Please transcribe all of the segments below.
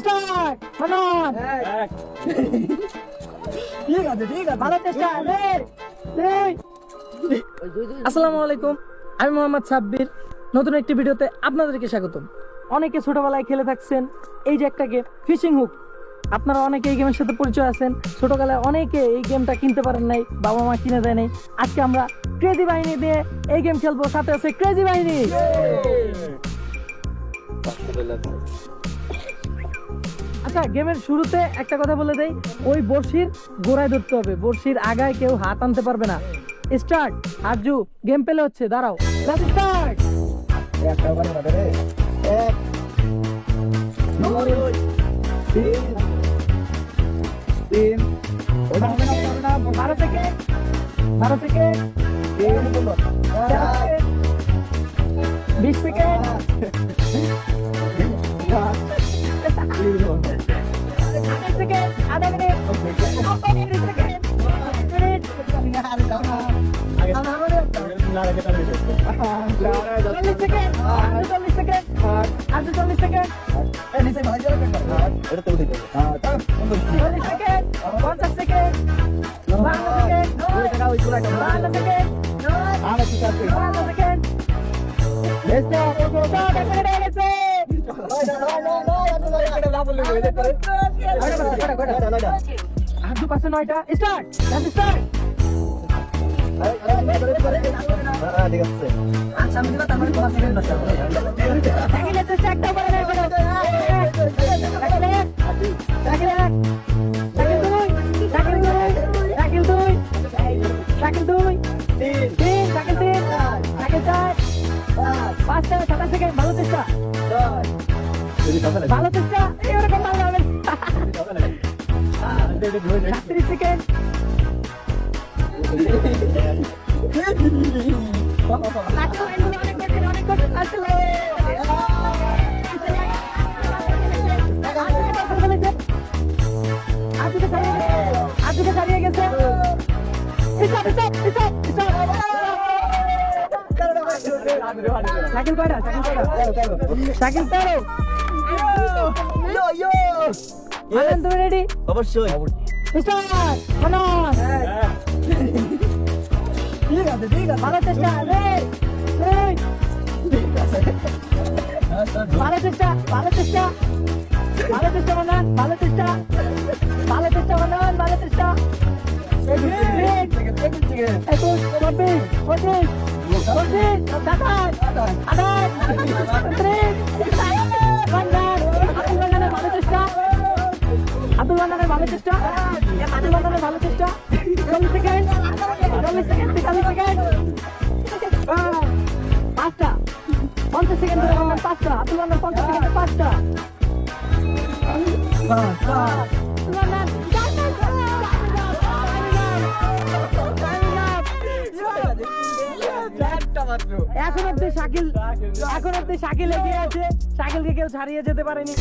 Start মানন ঠিক আছে ভালো চেষ্টা আসসালামু আলাইকুম, আমি মোহাম্মদ সাব্বির। নতুন একটি ভিডিওতে আপনাদেরকে স্বাগতম। অনেকে ছোটবেলায় খেলে থাকছেন এই যে একটা গেম ফিশিং হুক। আপনারা অনেকে এই গেমের সাথে পরিচয় আছেন। ছোটবেলায় অনেকে এই গেমটা কিনতে পারেন নাই, বাবা মা কিনে দেয় নাই। আজকে আমরা ক্রেজি বাহিনী দিয়ে এই গেম খেলবো, সাথে আছে ক্রেজি বাহিনী। আচ্ছা, গেমের শুরুতে একটা কথা বলে দেই, ওই বড়শির গোড়ায় ধরতে হবে, বড়শির আগায় কেউ হাত আনতে পারবে না। স্টার্ট। আরজু গেম পেলে হচ্ছে, দাঁড়াও। স্টার্ট। বারো থেকে 20 সেকেন্ড, 28 সেকেন্ড, আধা minute, 30 second, minute, 40 second, 40 second, 40 second, 40 second, 50 second, 52 second, 52 second, 52 second. Arzu পাশে 9টা। স্টার্ট। স্টার্ট। পাঁচটা 27 সেকেন্ড। ভালো চেষ্টা, ভালো চেষ্টা। এরকম ভালো হবে। 30 সেকেন্ড, 8 ছাড়িয়ে গেছে। সাইকেল কয়টা? সাইকেল 13। মানন, তুমি রেডি? অবশ্যই। স্টার্ট। মানন ঠিক আছে। ভালো চেষ্টা, ভালো চেষ্টা, ভালো চেষ্টা, ভালো চেষ্টা মানন, ভালো চেষ্টা, ভালো চেষ্টা মানন, ভালো চেষ্টা। 21, 22, 23, 24, 25, 27, 28, 29, 30, ভালো চেষ্টা, আব্দুল মান্নানের ভালো চেষ্টা, আব্দুল মান্নানের ভালো চেষ্টা। 40 সেকেন্ড, 40 সেকেন্ড, 40 সেকেন্ড, 5টা, 50 সেকেন্ড ধরে মান্নান 5টা, আব্দুল মান্নান 50 সেকেন্ড 5টা। আব্দুল মান্নান এখন অব্দি শাকিল এগিয়ে আছে। শাকিলকে কেউ ছাড়িয়ে যেতে পারেনি।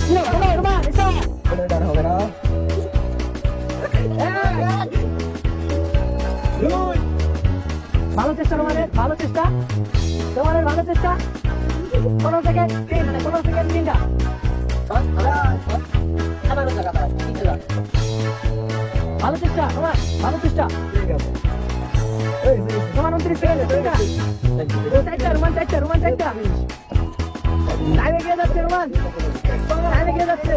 ভালো চেষ্টা তোমাদের, ভালো চেষ্টা তোমাদের, ভালো চেষ্টা। 15 সেকেন্ড, 15 সেকেন্ড, 3টা। ভালো চেষ্টা তোমার, ভালো চেষ্টা তোমার। 29 সেকেন্ড, 3টা। রোমান 4টা। টাইমে গিয়ে যাচ্ছে রোমান, টাইমে গিয়ে যাচ্ছে।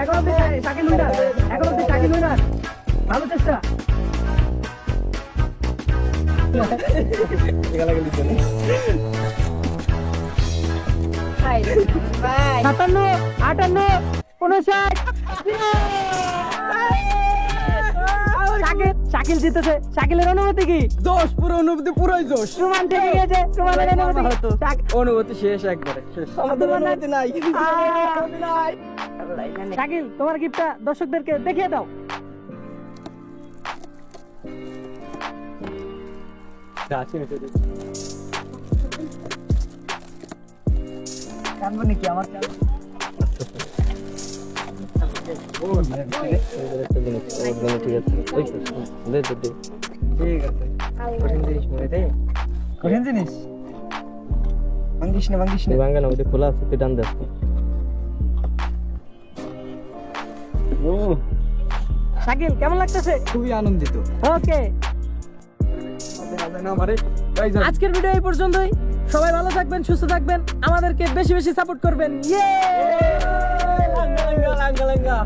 এখন অব্দি শাকিল উইনার, ভালো চেষ্টা। 57, 58, 59। শাকিল জিতেছে। শাকিলের অনুভূতি কি? জোশ, পুরো অনুভূতি, পুরোই জোশ। রোমান থেকে গিয়েছে, রোমানের অনুভূতি শেষ, একবারে শেষ। অনুভূতি নাই। শাকিল, তোমার গিফটটা দর্শকদেরকে দেখিয়ে দাও। নাকি আমার কঠিন জিনিস ভাঙ্গিস না ভাঙ্গা না ওইটা খোলা আছে তুই টান দেখ শাকিল কেমন লাগতেছে? খুবই আনন্দিত ওকে, আমারে আজকের ভিডিও এই পর্যন্তই। সবাই ভালো থাকবেন, সুস্থ থাকবেন, আমাদেরকে বেশি বেশি সাপোর্ট করবেন। ইয়ে লাঙ্গা